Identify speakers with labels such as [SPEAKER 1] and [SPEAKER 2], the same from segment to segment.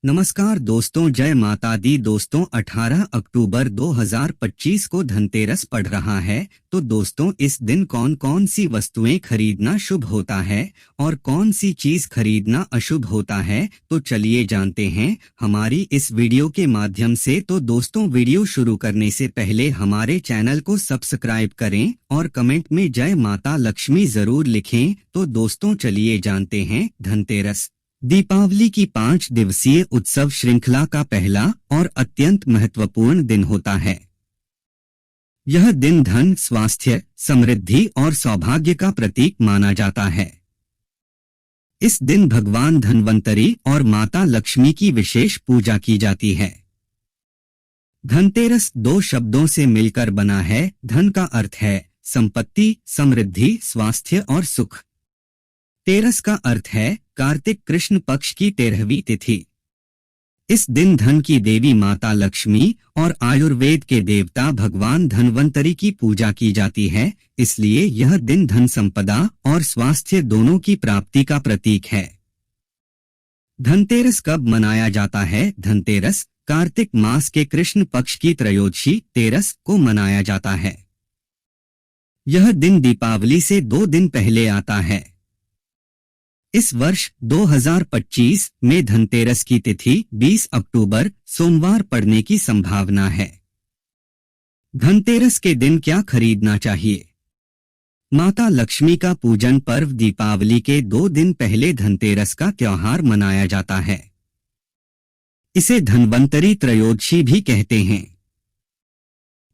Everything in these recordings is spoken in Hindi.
[SPEAKER 1] नमस्कार दोस्तों, जय माता दी। दोस्तों 18 अक्टूबर 2025 को धनतेरस पड़ रहा है। तो दोस्तों इस दिन कौन कौन सी वस्तुएं खरीदना शुभ होता है और कौन सी चीज खरीदना अशुभ होता है, तो चलिए जानते हैं हमारी इस वीडियो के माध्यम से। तो दोस्तों वीडियो शुरू करने से पहले हमारे चैनल को सब्सक्राइब करें और कमेंट में जय माता लक्ष्मी जरूर लिखें। तो दोस्तों चलिए जानते हैं धनतेरस दीपावली की 5 दिवसीय उत्सव श्रृंखला का पहला और अत्यंत महत्वपूर्ण दिन होता है। यह दिन धन, स्वास्थ्य, समृद्धि और सौभाग्य का प्रतीक माना जाता है। इस दिन भगवान धन्वंतरी और माता लक्ष्मी की विशेष पूजा की जाती है। धनतेरस 2 शब्दों से मिलकर बना है। धन का अर्थ है संपत्ति, समृद्धि, स्वास्थ्य और सुख। तेरस का अर्थ है कार्तिक कृष्ण पक्ष की 13वीं तिथि। इस दिन धन की देवी माता लक्ष्मी और आयुर्वेद के देवता भगवान धन्वंतरी की पूजा की जाती है, इसलिए यह दिन धन संपदा और स्वास्थ्य दोनों की प्राप्ति का प्रतीक है। धनतेरस कब मनाया जाता है? धनतेरस कार्तिक मास के कृष्ण पक्ष की त्रयोदशी तेरस को मनाया जाता है। यह दिन दीपावली से 2 दिन पहले आता है। इस वर्ष 2025 में धनतेरस की तिथि 20 अक्टूबर सोमवार पड़ने की संभावना है। धनतेरस के दिन क्या खरीदना चाहिए? माता लक्ष्मी का पूजन पर्व दीपावली के 2 दिन पहले धनतेरस का त्योहार मनाया जाता है। इसे धन्वंतरी त्रयोदशी भी कहते हैं।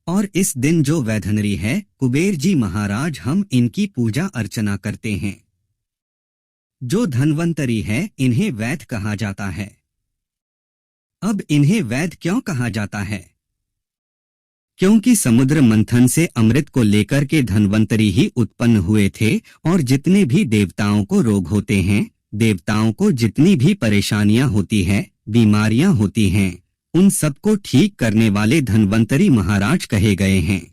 [SPEAKER 1] और इस दिन जो वैधनरी है कुबेर जी महाराज, हम इनकी पूजा अर्चना करते हैं। जो धन्वंतरी है इन्हें वैद्य कहा जाता है। अब इन्हें वैद्य क्यों कहा जाता है? क्योंकि समुद्र मंथन से अमृत को लेकर के धन्वंतरी ही उत्पन्न हुए थे और जितने भी देवताओं को रोग होते हैं, देवताओं को जितनी भी परेशानियां होती है, बीमारियां होती हैं, उन सबको ठीक करने वाले धन्वंतरी महाराज कहे गए हैं।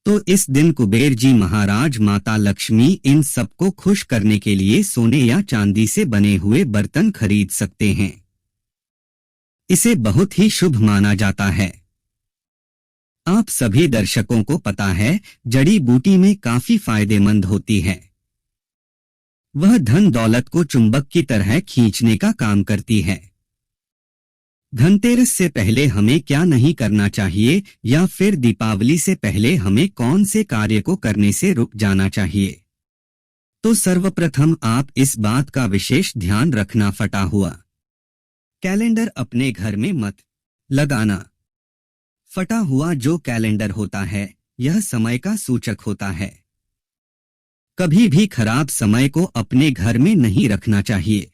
[SPEAKER 1] तो इस दिन कुबेर जी महाराज माता लक्ष्मी इन सबको खुश करने के लिए सोने या चांदी से बने हुए बर्तन खरीद सकते हैं। इसे बहुत ही शुभ माना जाता है। आप सभी दर्शकों को पता है जड़ी बूटी में काफी फायदेमंद होती है। वह धन दौलत को चुंबक की तरह खींचने का काम करती है। धनतेरस से पहले हमें क्या नहीं करना चाहिए, या फिर दीपावली से पहले हमें कौन से कार्य को करने से रुक जाना चाहिए? तो सर्वप्रथम आप इस बात का विशेष ध्यान रखना, फटा हुआ कैलेंडर अपने घर में मत लगाना। फटा हुआ जो कैलेंडर होता है यह समय का सूचक होता है। कभी भी खराब समय को अपने घर में नहीं रखना चाहिए।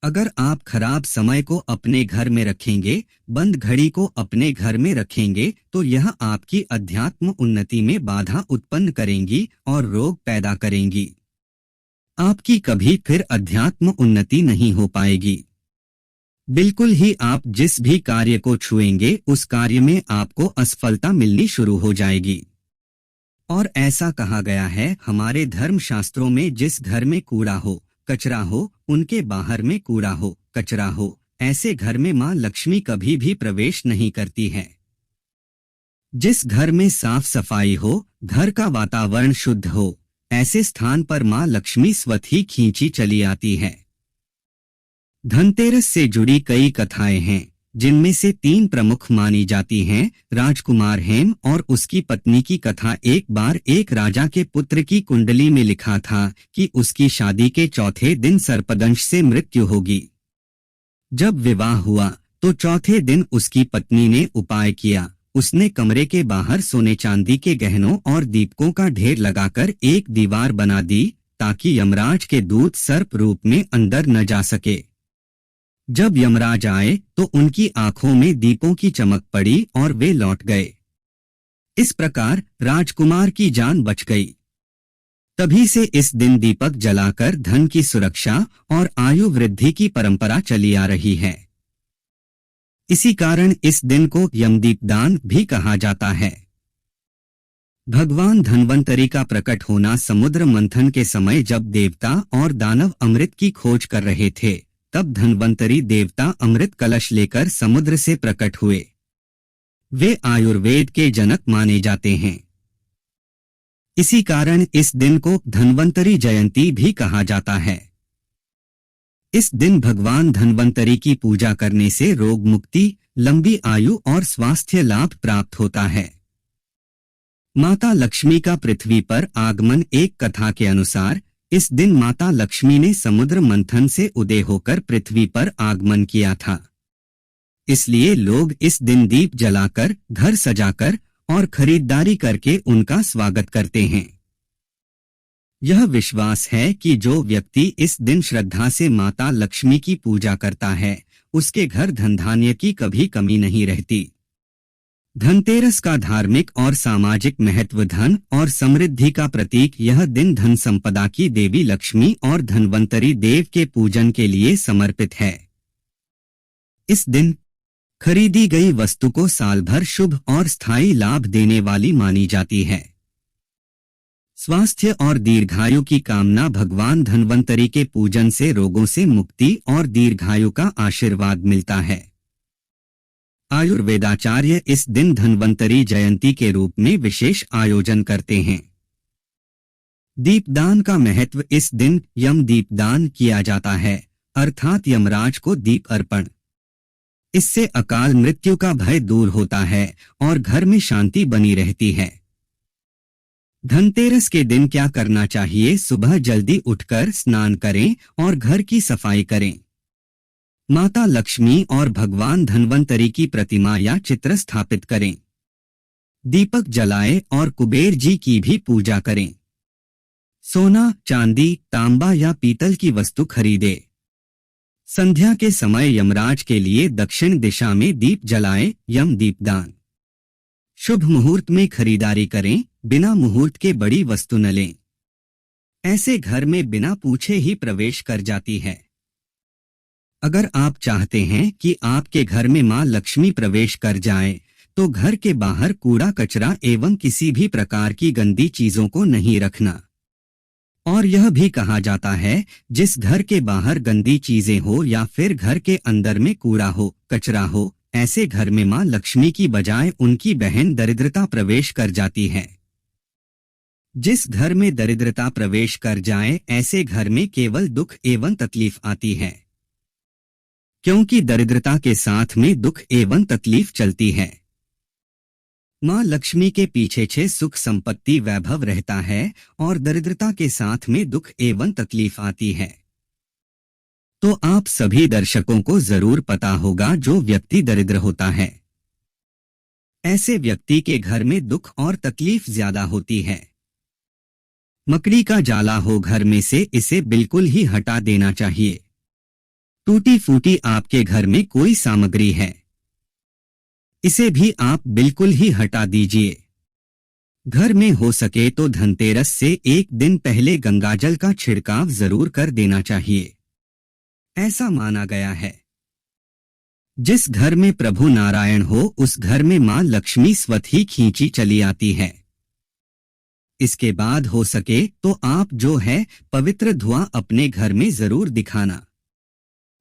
[SPEAKER 1] अगर आप खराब समय को अपने घर में रखेंगे, बंद घड़ी को अपने घर में रखेंगे, तो यह आपकी अध्यात्म उन्नति में बाधा उत्पन्न करेंगी और रोग पैदा करेंगी। आपकी कभी फिर अध्यात्म उन्नति नहीं हो पाएगी। बिल्कुल ही आप जिस भी कार्य को छुएंगे उस कार्य में आपको असफलता मिलनी शुरू हो जाएगी। और ऐसा कहा गया है हमारे धर्मशास्त्रों में, जिस घर में कूड़ा हो, कचरा हो, उनके बाहर में कूड़ा हो, कचरा हो, ऐसे घर में मां लक्ष्मी कभी भी प्रवेश नहीं करती है। जिस घर में साफ सफाई हो, घर का वातावरण शुद्ध हो, ऐसे स्थान पर मां लक्ष्मी स्वतः ही खींची चली आती है। धनतेरस से जुड़ी कई कथाएं हैं, जिनमें से 3 प्रमुख मानी जाती हैं। राजकुमार हेम और उसकी पत्नी की कथा। एक बार एक राजा के पुत्र की कुंडली में लिखा था कि उसकी शादी के चौथे दिन सर्पदंश से मृत्यु होगी। जब विवाह हुआ तो चौथे दिन उसकी पत्नी ने उपाय किया। उसने कमरे के बाहर सोने चांदी के गहनों और दीपकों का ढेर लगाकर एक दीवार बना दी, ताकि यमराज के दूत सर्प रूप में अंदर न जा सके। जब यमराज आए तो उनकी आंखों में दीपों की चमक पड़ी और वे लौट गए। इस प्रकार राजकुमार की जान बच गई। तभी से इस दिन दीपक जलाकर धन की सुरक्षा और आयु वृद्धि की परंपरा चली आ रही है। इसी कारण इस दिन को यमदीप दान भी कहा जाता है। भगवान धन्वंतरी का प्रकट होना समुद्र मंथन के समय जब देवता और दानव अमृत की खोज कर रहे थे, तब धन्वंतरी देवता अमृत कलश लेकर समुद्र से प्रकट हुए। वे आयुर्वेद के जनक माने जाते हैं। इसी कारण इस दिन को धन्वंतरी जयंती भी कहा जाता है। इस दिन भगवान धन्वंतरी की पूजा करने से रोग मुक्ति, लंबी आयु और स्वास्थ्य लाभ प्राप्त होता है। माता लक्ष्मी का पृथ्वी पर आगमन। एक कथा के अनुसार इस दिन माता लक्ष्मी ने समुद्र मंथन से उदय होकर पृथ्वी पर आगमन किया था। इसलिए लोग इस दिन दीप जलाकर, घर सजाकर और खरीदारी करके उनका स्वागत करते हैं। यह विश्वास है कि जो व्यक्ति इस दिन श्रद्धा से माता लक्ष्मी की पूजा करता है, उसके घर धन धान्य की कभी कमी नहीं रहती। धनतेरस का धार्मिक और सामाजिक महत्व। धन और समृद्धि का प्रतीक। यह दिन धन संपदा की देवी लक्ष्मी और धन्वंतरी देव के पूजन के लिए समर्पित है। इस दिन खरीदी गई वस्तु को साल भर शुभ और स्थायी लाभ देने वाली मानी जाती है। स्वास्थ्य और दीर्घायु की कामना। भगवान धन्वंतरी के पूजन से रोगों से मुक्ति और दीर्घायु का आशीर्वाद मिलता है। आयुर्वेदाचार्य इस दिन धन्वंतरी जयंती के रूप में विशेष आयोजन करते हैं। दीपदान का महत्व। इस दिन यम दीपदान किया जाता है, अर्थात यमराज को दीप अर्पण। इससे अकाल मृत्यु का भय दूर होता है और घर में शांति बनी रहती है। धनतेरस के दिन क्या करना चाहिए? सुबह जल्दी उठकर स्नान करें और घर की सफाई करें। माता लक्ष्मी और भगवान धन्वंतरी की प्रतिमा या चित्र स्थापित करें। दीपक जलाएं और कुबेर जी की भी पूजा करें। सोना, चांदी, तांबा या पीतल की वस्तु खरीदें। संध्या के समय यमराज के लिए दक्षिण दिशा में दीप जलाएं। यम दीपदान। शुभ मुहूर्त में खरीदारी करें, बिना मुहूर्त के बड़ी वस्तु न लें। ऐसे घर में बिना पूछे ही प्रवेश कर जाती है। अगर आप चाहते हैं कि आपके घर में मां लक्ष्मी प्रवेश कर जाए, तो घर के बाहर कूड़ा कचरा एवं किसी भी प्रकार की गंदी चीजों को नहीं रखना। और यह भी कहा जाता है, जिस घर के बाहर गंदी चीजें हो या फिर घर के अंदर में कूड़ा हो, कचरा हो, ऐसे घर में मां लक्ष्मी की बजाय उनकी बहन दरिद्रता प्रवेश कर जाती है। जिस घर में दरिद्रता प्रवेश कर जाए, ऐसे घर में केवल दुख एवं तकलीफ आती है, क्योंकि दरिद्रता के साथ में दुख एवं तकलीफ चलती है। मां लक्ष्मी के पीछे छे सुख संपत्ति वैभव रहता है और दरिद्रता के साथ में दुख एवं तकलीफ आती है। तो आप सभी दर्शकों को जरूर पता होगा, जो व्यक्ति दरिद्र होता है, ऐसे व्यक्ति के घर में दुख और तकलीफ ज्यादा होती है। मकड़ी का जाला हो घर में से, इसे बिल्कुल ही हटा देना चाहिए। टूटी फूटी आपके घर में कोई सामग्री है, इसे भी आप बिल्कुल ही हटा दीजिए। घर में हो सके तो धनतेरस से एक दिन पहले गंगाजल का छिड़काव जरूर कर देना चाहिए। ऐसा माना गया है, जिस घर में प्रभु नारायण हो, उस घर में मां लक्ष्मी स्वतः ही खींची चली आती है। इसके बाद हो सके तो आप जो है पवित्र धुआं अपने घर में जरूर दिखाना।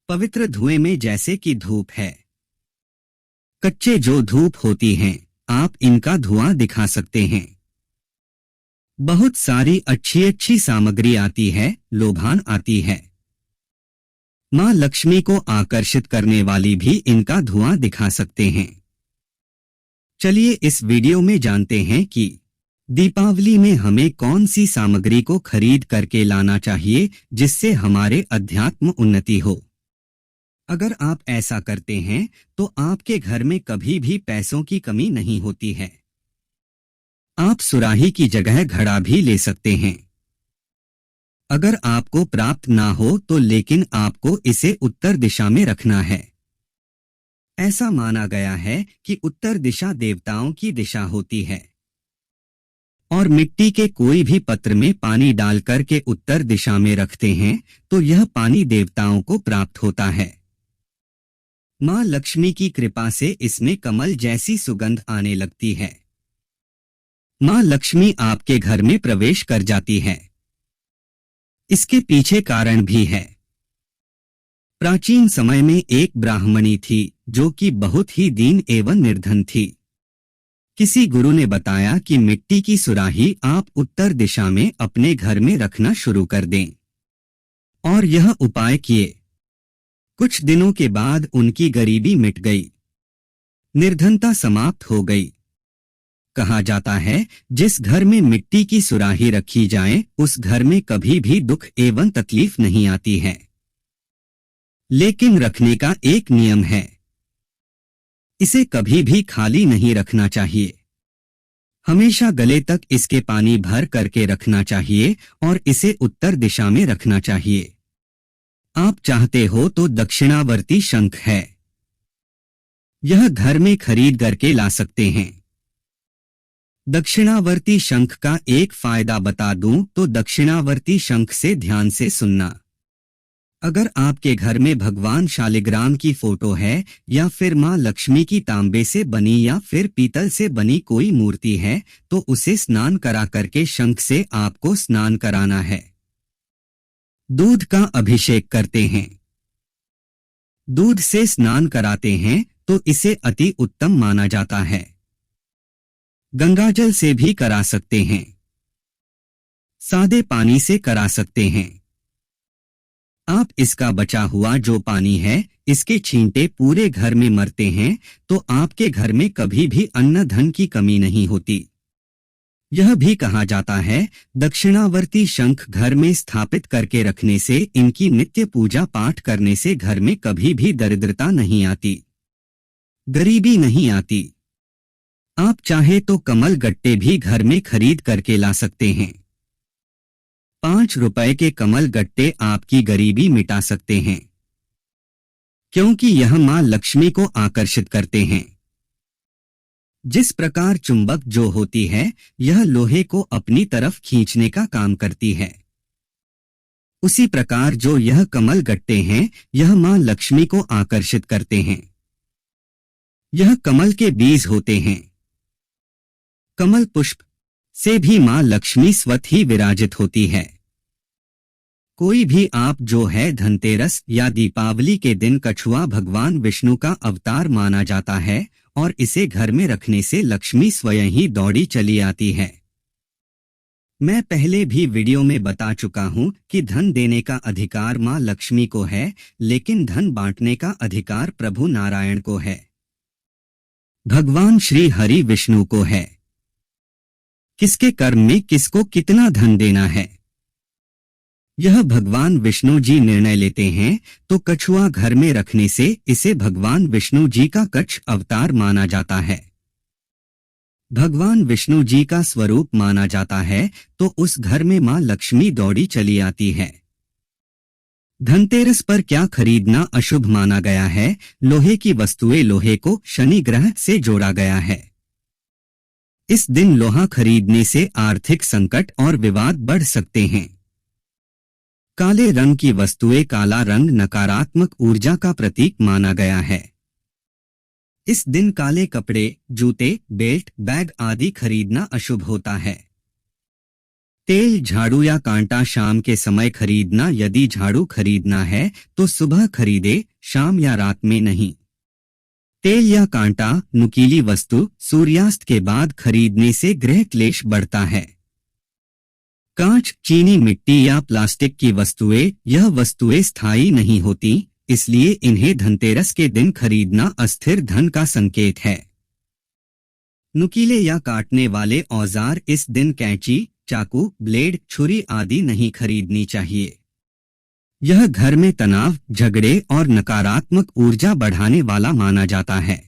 [SPEAKER 1] पवित्र धुएं में जैसे कि धूप है, कच्चे जो धूप होती हैं, आप इनका धुआं दिखा सकते हैं। बहुत सारी अच्छी अच्छी सामग्री आती है, लोभान आती है। मां लक्ष्मी को आकर्षित करने वाली भी इनका धुआं दिखा सकते हैं। चलिए इस वीडियो में जानते हैं कि दीपावली में हमें कौन सी सामग्री को खरीद करके लाना चाहिए, जिससे हमारे अध्यात्म उन्नति हो। अगर आप ऐसा करते हैं तो आपके घर में कभी भी पैसों की कमी नहीं होती है। आप सुराही की जगह घड़ा भी ले सकते हैं। अगर आपको प्राप्त ना हो तो लेकिन आपको इसे उत्तर दिशा में रखना है। ऐसा माना गया है कि उत्तर दिशा देवताओं की दिशा होती है और मिट्टी के कोई भी पत्र में पानी डालकर के उत्तर दिशा में रखते हैं तो यह पानी देवताओं को प्राप्त होता है। मां लक्ष्मी की कृपा से इसमें कमल जैसी सुगंध आने लगती है। मां लक्ष्मी आपके घर में प्रवेश कर जाती है। इसके पीछे कारण भी है। प्राचीन समय में एक ब्राह्मणी थी जो कि बहुत ही दीन एवं निर्धन थी। किसी गुरु ने बताया कि मिट्टी की सुराही आप उत्तर दिशा में अपने घर में रखना शुरू कर दें, और यह उपाय किए। कुछ दिनों के बाद उनकी गरीबी मिट गई, निर्धनता समाप्त हो गई। कहा जाता है, जिस घर में मिट्टी की सुराही रखी जाए उस घर में कभी भी दुख एवं तकलीफ नहीं आती है। लेकिन रखने का एक नियम है, इसे कभी भी खाली नहीं रखना चाहिए। हमेशा गले तक इसके पानी भर करके रखना चाहिए और इसे उत्तर दिशा में रखना चाहिए। आप चाहते हो तो दक्षिणावर्ती शंख है, यह घर में खरीद करके ला सकते हैं। दक्षिणावर्ती शंख का एक फायदा बता दूं तो दक्षिणावर्ती शंख से ध्यान से सुनना। अगर आपके घर में भगवान शालिग्राम की फोटो है या फिर मां लक्ष्मी की तांबे से बनी या फिर पीतल से बनी कोई मूर्ति है तो उसे स्नान करा करके शंख से आपको स्नान कराना है। दूध का अभिषेक करते हैं, दूध से स्नान कराते हैं तो इसे अति उत्तम माना जाता है। गंगाजल से भी करा सकते हैं, सादे पानी से करा सकते हैं। आप इसका बचा हुआ जो पानी है इसके छींटे पूरे घर में मरते हैं तो आपके घर में कभी भी अन्न धन की कमी नहीं होती। यह भी कहा जाता है, दक्षिणावर्ती शंख घर में स्थापित करके रखने से, इनकी नित्य पूजा पाठ करने से घर में कभी भी दरिद्रता नहीं आती, गरीबी नहीं आती। आप चाहे तो कमल गट्टे भी घर में खरीद करके ला सकते हैं। 5 रुपए के कमल गट्टे आपकी गरीबी मिटा सकते हैं, क्योंकि यह मां लक्ष्मी को आकर्षित करते हैं। जिस प्रकार चुंबक जो होती है यह लोहे को अपनी तरफ खींचने का काम करती है, उसी प्रकार जो यह कमल गट्टे हैं यह मां लक्ष्मी को आकर्षित करते हैं। यह कमल के बीज होते हैं। कमल पुष्प से भी मां लक्ष्मी स्वतः ही विराजित होती है। कोई भी आप जो है धनतेरस या दीपावली के दिन कछुआ भगवान विष्णु का अवतार माना जाता है और इसे घर में रखने से लक्ष्मी स्वयं ही दौड़ी चली आती है। मैं पहले भी वीडियो में बता चुका हूं कि धन देने का अधिकार मां लक्ष्मी को है, लेकिन धन बांटने का अधिकार प्रभु नारायण को है, भगवान श्री हरि विष्णु को है। किसके कर्म में किसको कितना धन देना है यह भगवान विष्णु जी निर्णय लेते हैं, तो कछुआ घर में रखने से इसे भगवान विष्णु जी का कच्छ अवतार माना जाता है, भगवान विष्णु जी का स्वरूप माना जाता है, तो उस घर में मां लक्ष्मी दौड़ी चली आती है। धनतेरस पर क्या खरीदना अशुभ माना गया है? लोहे की वस्तुएं, लोहे को शनि ग्रह से जोड़ा गया है। इस दिन लोहा खरीदने से आर्थिक संकट और विवाद बढ़ सकते हैं। काले रंग की वस्तुएं, काला रंग नकारात्मक ऊर्जा का प्रतीक माना गया है। इस दिन काले कपड़े, जूते, बेल्ट, बैग आदि खरीदना अशुभ होता है। तेल, झाड़ू या कांटा शाम के समय खरीदना। यदि झाड़ू खरीदना है तो सुबह खरीदे, शाम या रात में नहीं। तेल या कांटा, नुकीली वस्तु सूर्यास्त के बाद खरीदने से गृह क्लेश बढ़ता है। कांच, चीनी मिट्टी या प्लास्टिक की वस्तुएं, यह वस्तुएं स्थायी नहीं होती, इसलिए इन्हें धनतेरस के दिन खरीदना अस्थिर धन का संकेत है। नुकीले या काटने वाले औजार, इस दिन कैंची, चाकू, ब्लेड, छुरी आदि नहीं खरीदनी चाहिए। यह घर में तनाव, झगड़े और नकारात्मक ऊर्जा बढ़ाने वाला माना जाता है।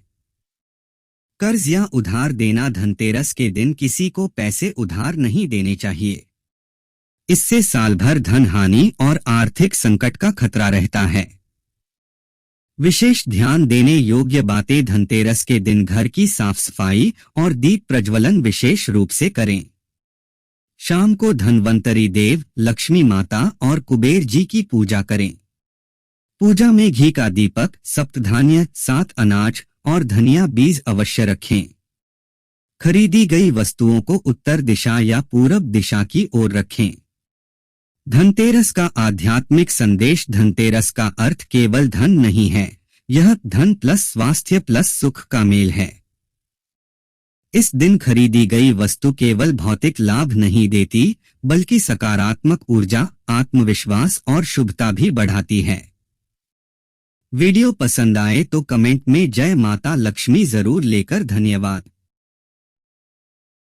[SPEAKER 1] कर्ज या उधार देना। धनतेरस के दिन किसी को पैसे उधार नहीं देने चाहिए, इससे साल भर धन हानि और आर्थिक संकट का खतरा रहता है। विशेष ध्यान देने योग्य बातें। धनतेरस के दिन घर की साफ सफाई और दीप प्रज्वलन विशेष रूप से करें। शाम को धन्वंतरी देव, लक्ष्मी माता और कुबेर जी की पूजा करें। पूजा में घी का दीपक, सप्तधान्य, 7 अनाज और धनिया बीज अवश्य रखें। खरीदी गई वस्तुओं को उत्तर दिशा या पूरब दिशा की ओर रखें। धनतेरस का आध्यात्मिक संदेश। धनतेरस का अर्थ केवल धन नहीं है, यह धन प्लस स्वास्थ्य प्लस सुख का मेल है। इस दिन खरीदी गई वस्तु केवल भौतिक लाभ नहीं देती, बल्कि सकारात्मक ऊर्जा, आत्मविश्वास और शुभता भी बढ़ाती है। वीडियो पसंद आए तो कमेंट में जय माता लक्ष्मी जरूर लेकर धन्यवाद।